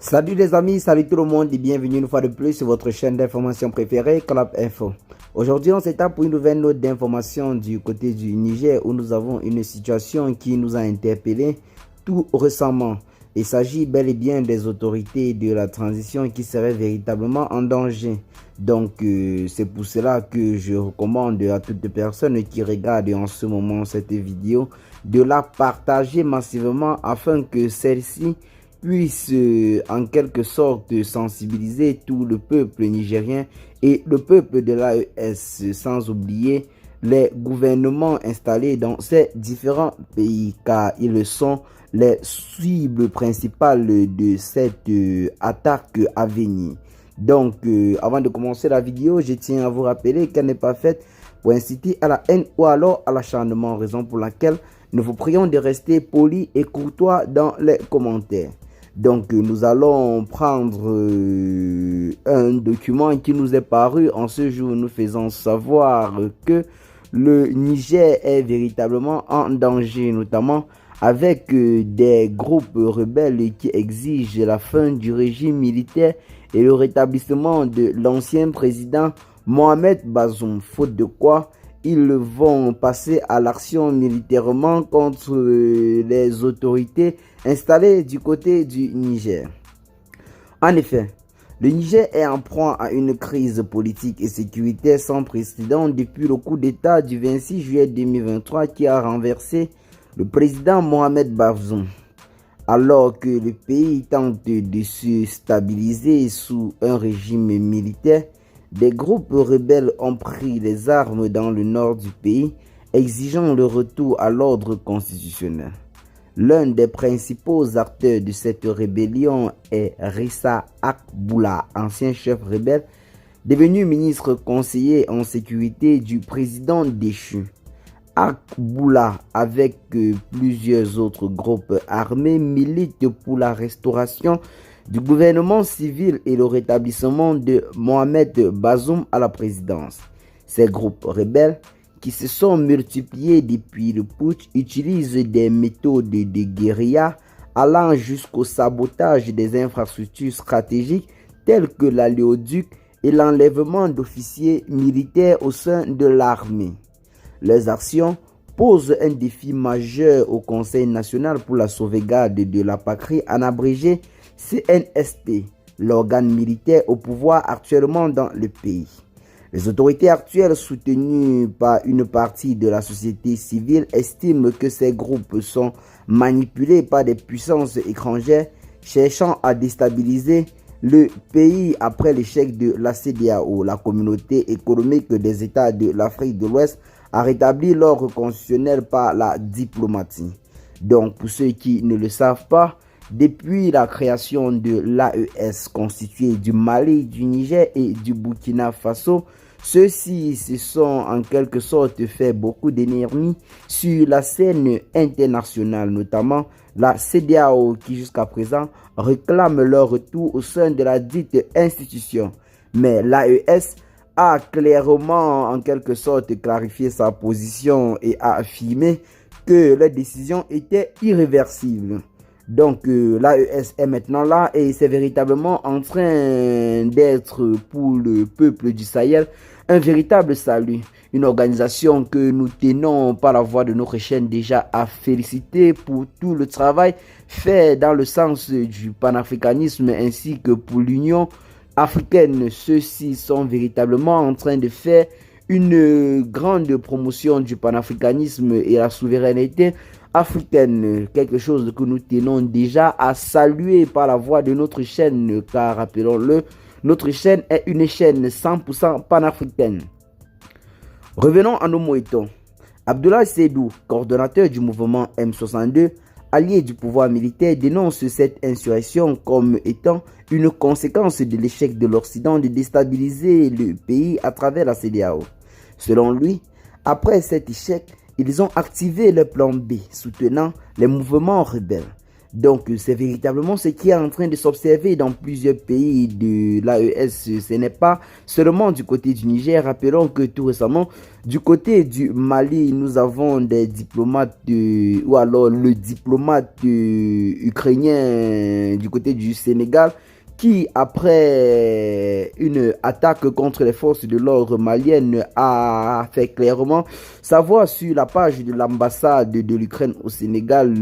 Salut les amis, salut tout le monde et bienvenue une fois de plus sur votre chaîne d'information préférée, Clap Info. Aujourd'hui, on s'étape pour une nouvelle note d'information du côté du Niger où nous avons une situation qui nous a interpellés tout récemment. Il s'agit bel et bien des autorités de la transition qui seraient véritablement en danger. Donc, c'est pour cela que je recommande à toutes les personnes qui regardent en ce moment cette vidéo de la partager massivement afin que celle-ci puisse en quelque sorte sensibiliser tout le peuple nigérien et le peuple de l'AES, sans oublier les gouvernements installés dans ces différents pays, car ils sont les cibles principales de cette attaque à venir. Donc, avant de commencer la vidéo, je tiens à vous rappeler qu'elle n'est pas faite pour inciter à la haine ou alors à l'acharnement, raison pour laquelle nous vous prions de rester polis et courtois dans les commentaires. Donc, nous allons prendre un document qui nous est paru en ce jour, nous faisant savoir que le Niger est véritablement en danger, notamment avec des groupes rebelles qui exigent la fin du régime militaire et le rétablissement de l'ancien président Mohamed Bazoum, faute de quoi ils vont passer à l'action militairement contre les autorités installées du côté du Niger. En effet, le Niger est en proie à une crise politique et sécuritaire sans précédent depuis le coup d'État du 26 juillet 2023 qui a renversé le président Mohamed Bazoum. Alors que le pays tente de se stabiliser sous un régime militaire, des groupes rebelles ont pris les armes dans le nord du pays, exigeant le retour à l'ordre constitutionnel. L'un des principaux acteurs de cette rébellion est Rissa Akboula, ancien chef rebelle, devenu ministre conseiller en sécurité du président déchu. Akboula, avec plusieurs autres groupes armés, milite pour la restauration du gouvernement civil et le rétablissement de Mohamed Bazoum à la présidence. Ces groupes rebelles, qui se sont multipliés depuis le putsch, utilisent des méthodes de guérilla allant jusqu'au sabotage des infrastructures stratégiques telles que l'aléoduc et l'enlèvement d'officiers militaires au sein de l'armée. Les actions posent un défi majeur au Conseil national pour la sauvegarde de la patrie, en abrégé CNSP, l'organe militaire au pouvoir actuellement dans le pays. Les autorités actuelles, soutenues par une partie de la société civile, estiment que ces groupes sont manipulés par des puissances étrangères cherchant à déstabiliser le pays après l'échec de la CEDEAO, la communauté économique des États de l'Afrique de l'Ouest, a rétabli l'ordre constitutionnel par la diplomatie. Donc, pour ceux qui ne le savent pas, depuis la création de l'AES constituée du Mali, du Niger et du Burkina Faso, ceux-ci se sont en quelque sorte fait beaucoup d'énergie sur la scène internationale, notamment la CEDEAO qui jusqu'à présent réclame leur retour au sein de la dite institution. Mais l'AES a clairement en quelque sorte clarifié sa position et a affirmé que la décision était irréversible. Donc l'AES est maintenant là et c'est véritablement en train d'être pour le peuple du Sahel un véritable salut. Une organisation que nous tenons par la voix de notre chaîne déjà à féliciter pour tout le travail fait dans le sens du panafricanisme ainsi que pour l'Union africaine. Ceux-ci sont véritablement en train de faire une grande promotion du panafricanisme et la souveraineté africaine, quelque chose que nous tenons déjà à saluer par la voix de notre chaîne, car rappelons-le, notre chaîne est une chaîne 100% panafricaine. Revenons à nos moutons. Abdoulaye Seydou, coordonnateur du mouvement M62, allié du pouvoir militaire, dénonce cette insurrection comme étant une conséquence de l'échec de l'Occident de déstabiliser le pays à travers la CEDEAO. Selon lui, après cet échec, ils ont activé le plan B, soutenant les mouvements rebelles. Donc, c'est véritablement ce qui est en train de s'observer dans plusieurs pays de l'AES. Ce n'est pas seulement du côté du Niger. Rappelons que tout récemment, du côté du Mali, nous avons des diplomates, ou alors le diplomate ukrainien du côté du Sénégal, qui, après une attaque contre les forces de l'ordre maliennes, a fait clairement savoir sur la page de l'ambassade de l'Ukraine au Sénégal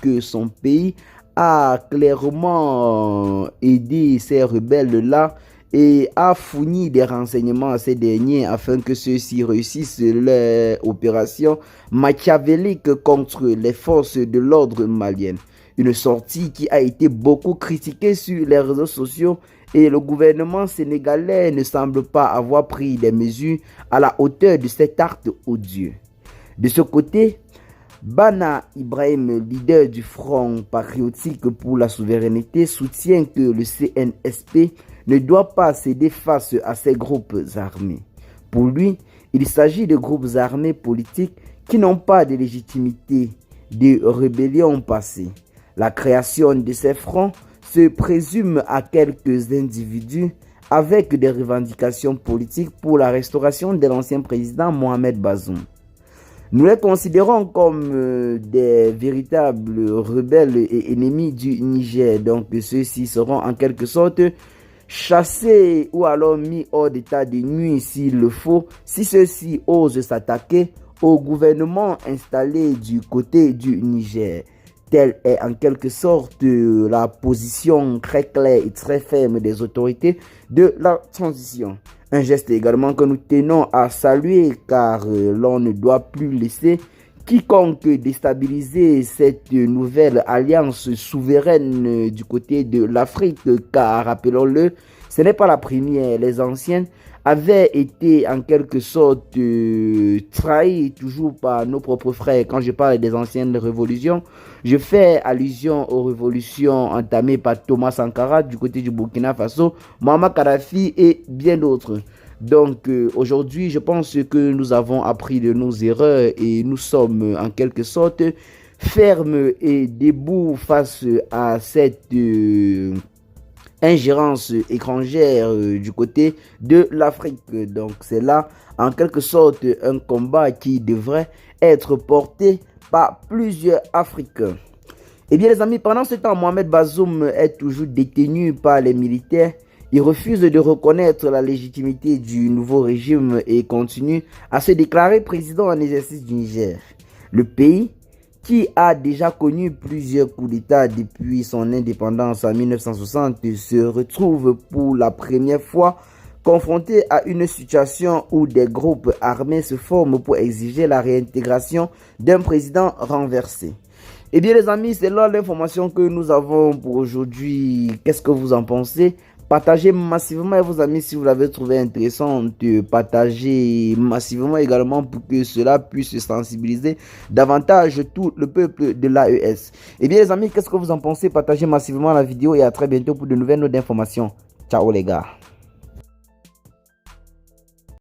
que son pays a clairement aidé ces rebelles-là et a fourni des renseignements à ces derniers afin que ceux-ci réussissent leur opération machiavélique contre les forces de l'ordre maliennes. Une sortie qui a été beaucoup critiquée sur les réseaux sociaux et le gouvernement sénégalais ne semble pas avoir pris des mesures à la hauteur de cet acte odieux. De ce côté, Bana Ibrahim, leader du Front patriotique pour la souveraineté, soutient que le CNSP ne doit pas céder face à ces groupes armés. Pour lui, il s'agit de groupes armés politiques qui n'ont pas de légitimité de rébellion passée. La création de ces fronts se présume à quelques individus avec des revendications politiques pour la restauration de l'ancien président Mohamed Bazoum. Nous les considérons comme des véritables rebelles et ennemis du Niger. Donc ceux-ci seront en quelque sorte chassés ou alors mis hors d'état de nuit s'il le faut, si ceux-ci osent s'attaquer au gouvernement installé du côté du Niger. Telle est en quelque sorte la position très claire et très ferme des autorités de la transition. Un geste également que nous tenons à saluer car l'on ne doit plus laisser quiconque déstabiliser cette nouvelle alliance souveraine du côté de l'Afrique car, rappelons-le, ce n'est pas la première. Les anciennes avaient été en quelque sorte trahis toujours par nos propres frères. Quand je parle des anciennes révolutions, je fais allusion aux révolutions entamées par Thomas Sankara du côté du Burkina Faso, Muammar Kadhafi et bien d'autres. Donc aujourd'hui, je pense que nous avons appris de nos erreurs et nous sommes en quelque sorte fermes et debout face à cette ingérence étrangère du côté de l'Afrique. Donc c'est là en quelque sorte un combat qui devrait être porté par plusieurs Africains. Eh bien les amis, pendant ce temps, Mohamed Bazoum est toujours détenu par les militaires. Il refuse de reconnaître la légitimité du nouveau régime et continue à se déclarer président en exercice du Niger. Le pays, qui a déjà connu plusieurs coups d'État depuis son indépendance en 1960, se retrouve pour la première fois confronté à une situation où des groupes armés se forment pour exiger la réintégration d'un président renversé. Eh bien les amis, c'est là l'information que nous avons pour aujourd'hui. Qu'est-ce que vous en pensez? Partagez massivement à vos amis si vous l'avez trouvé intéressant. Partagez massivement également pour que cela puisse sensibiliser davantage tout le peuple de l'AES. Eh bien les amis, qu'est-ce que vous en pensez? Partagez massivement la vidéo et à très bientôt pour de nouvelles notes d'informations. Ciao les gars.